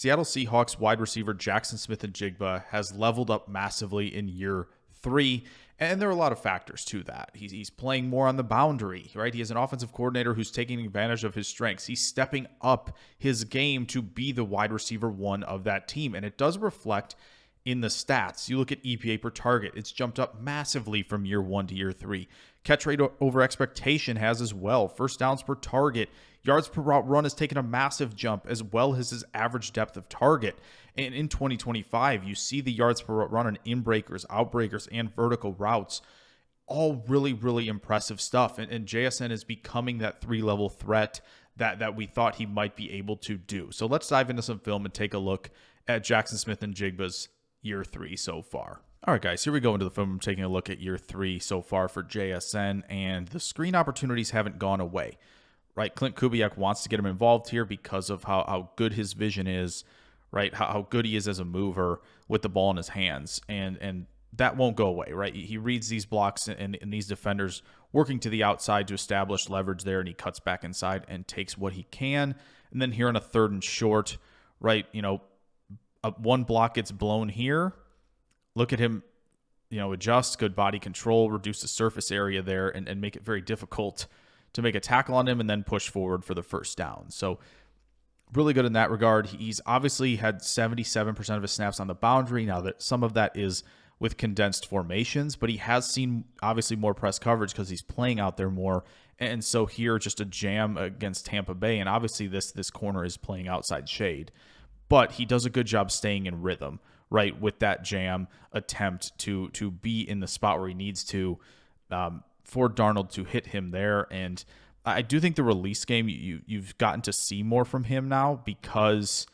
Seattle Seahawks wide receiver Jaxon Smith-Njigba has leveled up massively in year 3, and there are a lot of factors to that. He's playing more on the boundary, right? He has an offensive coordinator who's taking advantage of his strengths. He's stepping up his game to be the wide receiver 1 of that team, and it does reflect in the stats. You look at EPA per target, it's jumped up massively from year 1 to year 3. Catch rate over expectation has as well. First downs per target, yards per route run has taken a massive jump, as well as his average depth of target. And in 2025, you see the yards per route run on in-breakers, out-breakers, and vertical routes. All really, really impressive stuff. And JSN is becoming that 3-level threat that we thought he might be able to do. So let's dive into some film and take a look at Jaxon Smith-Njigba's year 3 so far. All right, guys, here we go into the film. I'm taking a look at year 3 so far for JSN, and the screen opportunities haven't gone away, right? Clint Kubiak wants to get him involved here because of how good his vision is, right? How good he is as a mover with the ball in his hands, and that won't go away, right? He reads these blocks and these defenders working to the outside to establish leverage there, and he cuts back inside and takes what he can. And then here on a 3rd and short, right, one block gets blown here. Look at him, adjust, good body control, reduce the surface area there, and make it very difficult to make a tackle on him and then push forward for the first down. So really good in that regard. He's obviously had 77% of his snaps on the boundary. Now that some of that is with condensed formations, but he has seen obviously more press coverage because he's playing out there more. And so here, just a jam against Tampa Bay. And obviously this corner is playing outside shade, but he does a good job staying in rhythm, right, with that jam attempt to be in the spot where he needs to for Darnold to hit him there. And I do think the release game, you've gotten to see more from him now because,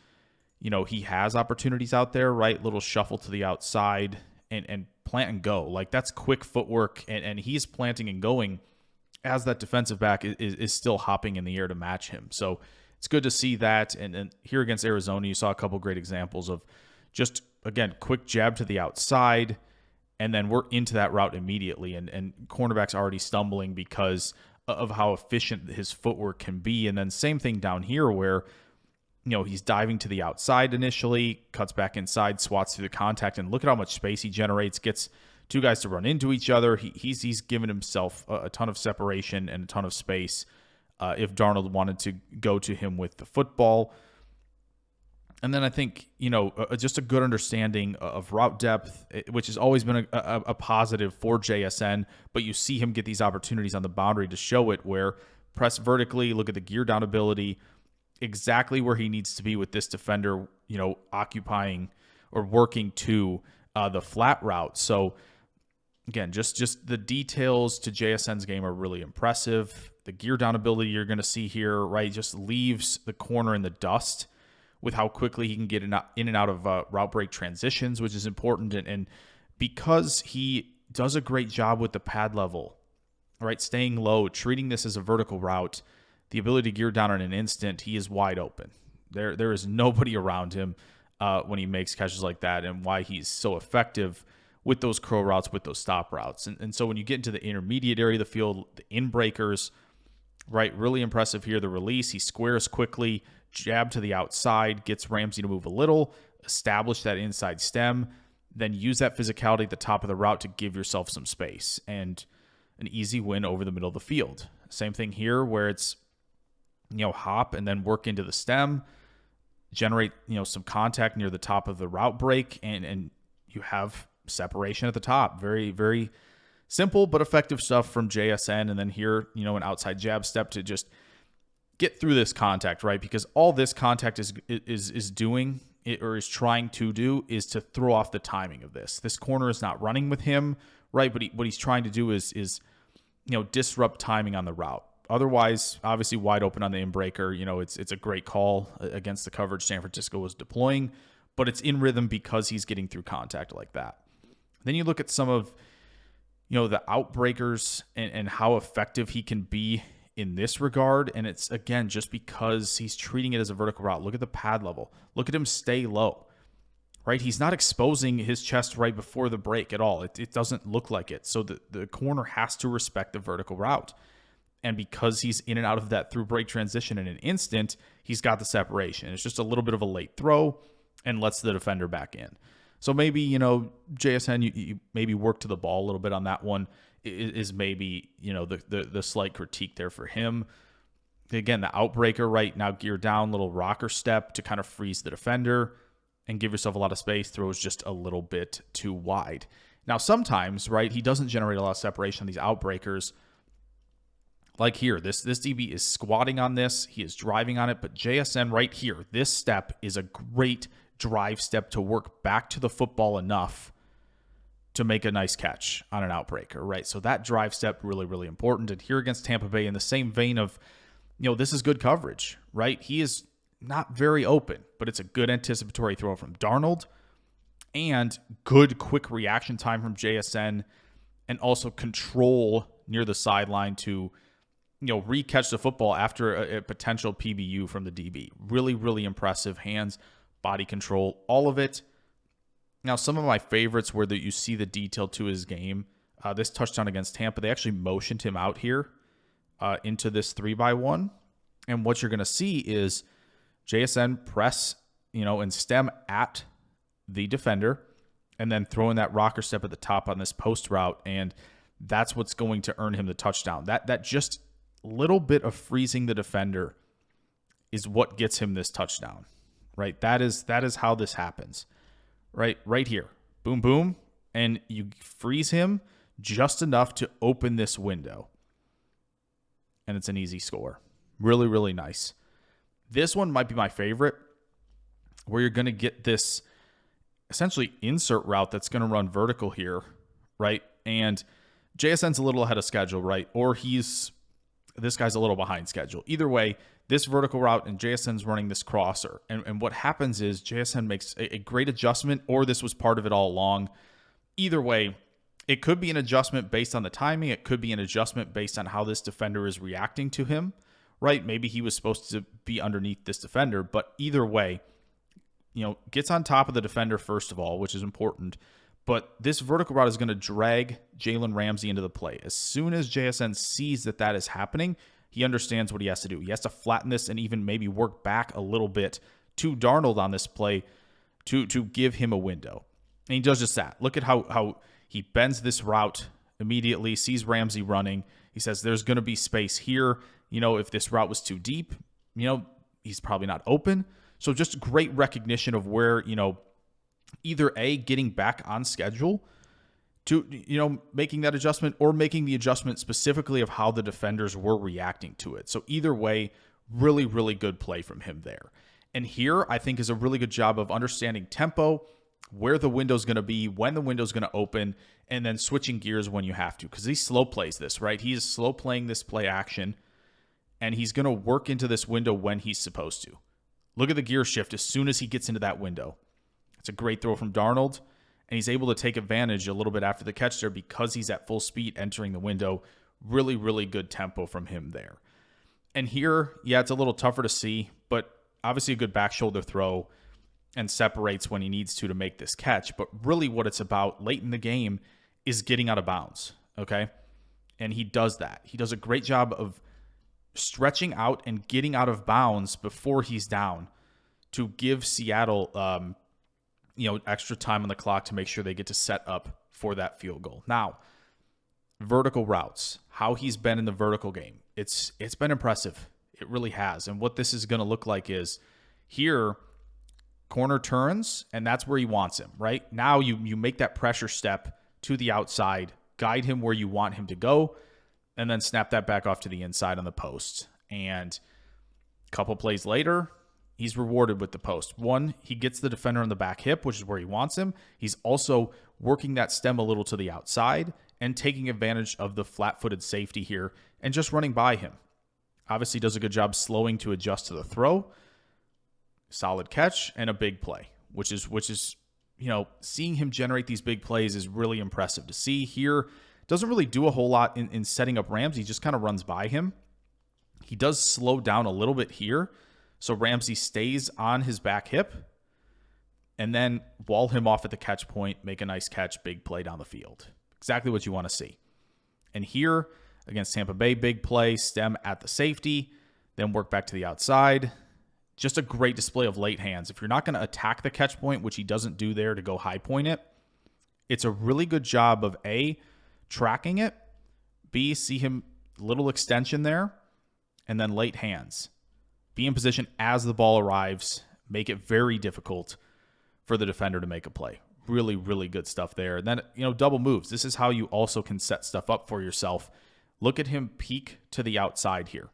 he has opportunities out there, right? Little shuffle to the outside and plant and go. Like, that's quick footwork, and he's planting and going as that defensive back is still hopping in the air to match him. So it's good to see that. And here against Arizona, you saw a couple great examples of just, again, quick jab to the outside, and then we're into that route immediately. And cornerback's already stumbling because of how efficient his footwork can be. And then same thing down here where, he's diving to the outside initially, cuts back inside, swats through the contact, and look at how much space he generates, gets two guys to run into each other. He's given himself a ton of separation and a ton of space if Darnold wanted to go to him with the football. And then I think, just a good understanding of route depth, which has always been a positive for JSN, but you see him get these opportunities on the boundary to show it, where press vertically, look at the gear down ability, exactly where he needs to be with this defender, occupying or working to the flat route. So again, just the details to JSN's game are really impressive. The gear down ability you're going to see here, right, just leaves the corner in the dust with how quickly he can get in and out of route break transitions, which is important. And because he does a great job with the pad level, right, staying low, treating this as a vertical route, the ability to gear down in an instant, he is wide open. There is nobody around him when he makes catches like that, and why he's so effective with those curl routes, with those stop routes. And so when you get into the intermediate area of the field, the in-breakers, right, really impressive here. The release, he squares quickly, jab to the outside, gets Ramsey to move a little, establish that inside stem, then use that physicality at the top of the route to give yourself some space, and an easy win over the middle of the field. Same thing here where it's, hop and then work into the stem, generate, some contact near the top of the route break, and you have separation at the top. Very, very simple but effective stuff from JSN. And then here, an outside jab step to just get through this contact, right? Because all this contact is doing, or is trying to do, is to throw off the timing of this. This corner is not running with him, right? But what he's trying to do is disrupt timing on the route. Otherwise, obviously wide open on the in-breaker. It's a great call against the coverage San Francisco was deploying, but it's in rhythm because he's getting through contact like that. Then you look at some of, the outbreakers and how effective he can be in this regard. And it's, again, just because he's treating it as a vertical route. Look at the pad level. Look at him stay low, right? He's not exposing his chest right before the break at all. It doesn't look like it. So the corner has to respect the vertical route. And because he's in and out of that through break transition in an instant, he's got the separation. It's just a little bit of a late throw and lets the defender back in. So maybe, JSN, you maybe work to the ball a little bit on that one is maybe, the slight critique there for him. Again, the outbreaker right now, gear down, little rocker step to kind of freeze the defender and give yourself a lot of space. Throws just a little bit too wide. Now, sometimes, right, he doesn't generate a lot of separation on these outbreakers. Like here, this DB is squatting on this. He is driving on it. But JSN right here, this step is a great drive step to work back to the football enough to make a nice catch on an outbreaker, right? So that drive step, really, really important. And here against Tampa Bay, in the same vein of, this is good coverage, right? He is not very open, but it's a good anticipatory throw from Darnold and good quick reaction time from JSN and also control near the sideline to, re-catch the football after a potential PBU from the DB. Really, really impressive. Hands, body control, all of it. Now, some of my favorites where you see the detail to his game. This touchdown against Tampa, they actually motioned him out here into this 3-by-1. And what you're going to see is JSN press, and stem at the defender and then throwing that rocker step at the top on this post route. And that's what's going to earn him the touchdown. That just little bit of freezing the defender is what gets him this touchdown, right? That is how this happens, right here. Boom, boom. And you freeze him just enough to open this window. And it's an easy score. Really, really nice. This one might be my favorite, where you're going to get this essentially insert route that's going to run vertical here, right? And JSN's a little ahead of schedule, right? Or this guy's a little behind schedule. Either way, this vertical route and JSN's running this crosser. And what happens is JSN makes a great adjustment, or this was part of it all along. Either way, it could be an adjustment based on the timing. It could be an adjustment based on how this defender is reacting to him, right? Maybe he was supposed to be underneath this defender, but either way, gets on top of the defender first of all, which is important. But this vertical route is going to drag Jalen Ramsey into the play. As soon as JSN sees that is happening, he understands what he has to do. He has to flatten this and even maybe work back a little bit to Darnold on this play to give him a window. And he does just that. Look at how he bends this route immediately, sees Ramsey running. He says there's going to be space here. If this route was too deep, he's probably not open. So just great recognition of where, either A, getting back on schedule to, making that adjustment, or making the adjustment specifically of how the defenders were reacting to it. So either way, really, really good play from him there. And here, I think, is a really good job of understanding tempo, where the window's going to be, when the window's going to open, and then switching gears when you have to. Because he slow plays this, right? He is slow playing this play action, and he's going to work into this window when he's supposed to. Look at the gear shift as soon as he gets into that window. It's a great throw from Darnold, and he's able to take advantage a little bit after the catch there because he's at full speed entering the window. Really, really good tempo from him there. And here, yeah, it's a little tougher to see, but obviously a good back shoulder throw and separates when he needs to make this catch. But really what it's about late in the game is getting out of bounds, okay? And he does that. He does a great job of stretching out and getting out of bounds before he's down to give Seattle extra time on the clock to make sure they get to set up for that field goal. Now, vertical routes, how he's been in the vertical game, it's been impressive. It really has. And what this is going to look like is here, corner turns, and that's where he wants him, right? Now you make that pressure step to the outside, guide him where you want him to go, and then snap that back off to the inside on the post. And a couple plays later, he's rewarded with the post. One, he gets the defender on the back hip, which is where he wants him. He's also working that stem a little to the outside and taking advantage of the flat-footed safety here and just running by him. Obviously does a good job slowing to adjust to the throw. Solid catch and a big play, which is seeing him generate these big plays is really impressive to see here. Doesn't really do a whole lot in setting up Ramsey, just kind of runs by him. He does slow down a little bit here, so Ramsey stays on his back hip, and then wall him off at the catch point, make a nice catch, big play down the field. Exactly what you want to see. And here, Against Tampa Bay, big play, stem at the safety, then work back to the outside. Just a great display of late hands. If you're not going to attack the catch point, which he doesn't do there to go high point it, it's a really good job of A, tracking it, B, see him little extension there, and then late hands. Be in position as the ball arrives, make it very difficult for the defender to make a play. Really, really good stuff there. And then, double moves. This is how you also can set stuff up for yourself. Look at him peek to the outside here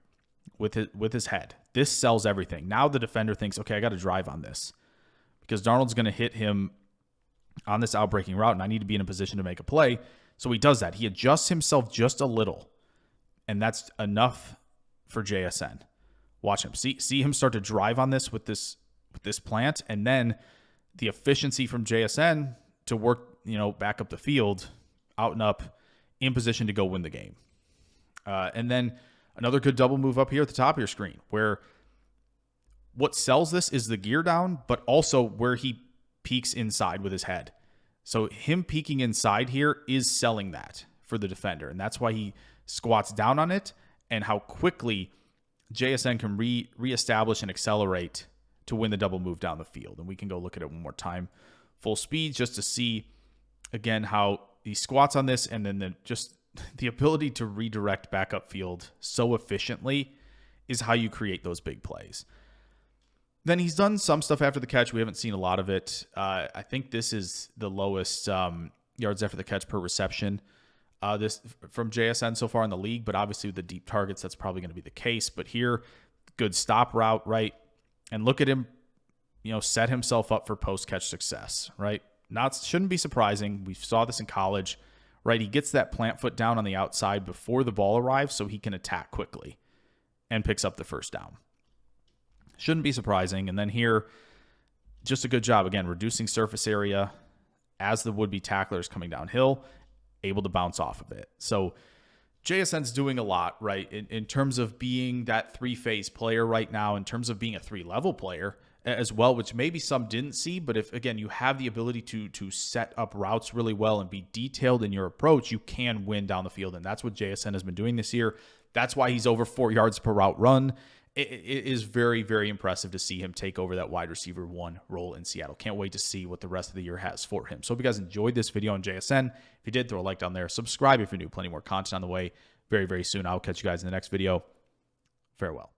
with his head. This sells everything. Now the defender thinks, okay, I got to drive on this because Darnold's going to hit him on this out-breaking route, and I need to be in a position to make a play. So he does that. He adjusts himself just a little, and that's enough for JSN. Watch him. See him start to drive on this with this plant, and then the efficiency from JSN to work, back up the field, out and up, in position to go win the game. And then another good double move up here at the top of your screen, where what sells this is the gear down, but also where he peeks inside with his head. So him peeking inside here is selling that for the defender, and that's why he squats down on it, and how quickly JSN can reestablish and accelerate to win the double move down the field. And we can go look at it one more time, full speed, just to see, again, how he squats on this, and then just the ability to redirect back upfield so efficiently is how you create those big plays. Then he's done some stuff after the catch. We haven't seen a lot of it. I think this is the lowest yards after the catch per reception this from JSN so far in the league, but obviously with the deep targets, that's probably going to be the case. But here, good stop route, right? And look at him, set himself up for post-catch success, right? Shouldn't be surprising. We saw this in college, right? He gets that plant foot down on the outside before the ball arrives so he can attack quickly and picks up the first down. Shouldn't be surprising. And then here, just a good job, again, reducing surface area as the would-be tackler is coming downhill, able to bounce off of it. So JSN's doing a lot, right, in terms of being that three-phase player right now, in terms of being a three-level player as well, which maybe some didn't see. But if, again, you have the ability to set up routes really well and be detailed in your approach, you can win down the field. And that's what JSN has been doing this year. That's why he's over 4 yards per route run. It is very, very impressive to see him take over that wide receiver 1 role in Seattle. Can't wait to see what the rest of the year has for him. So hope you guys enjoyed this video on JSN. If you did, throw a like down there. Subscribe if you're new. Plenty more content on the way very, very soon. I'll catch you guys in the next video. Farewell.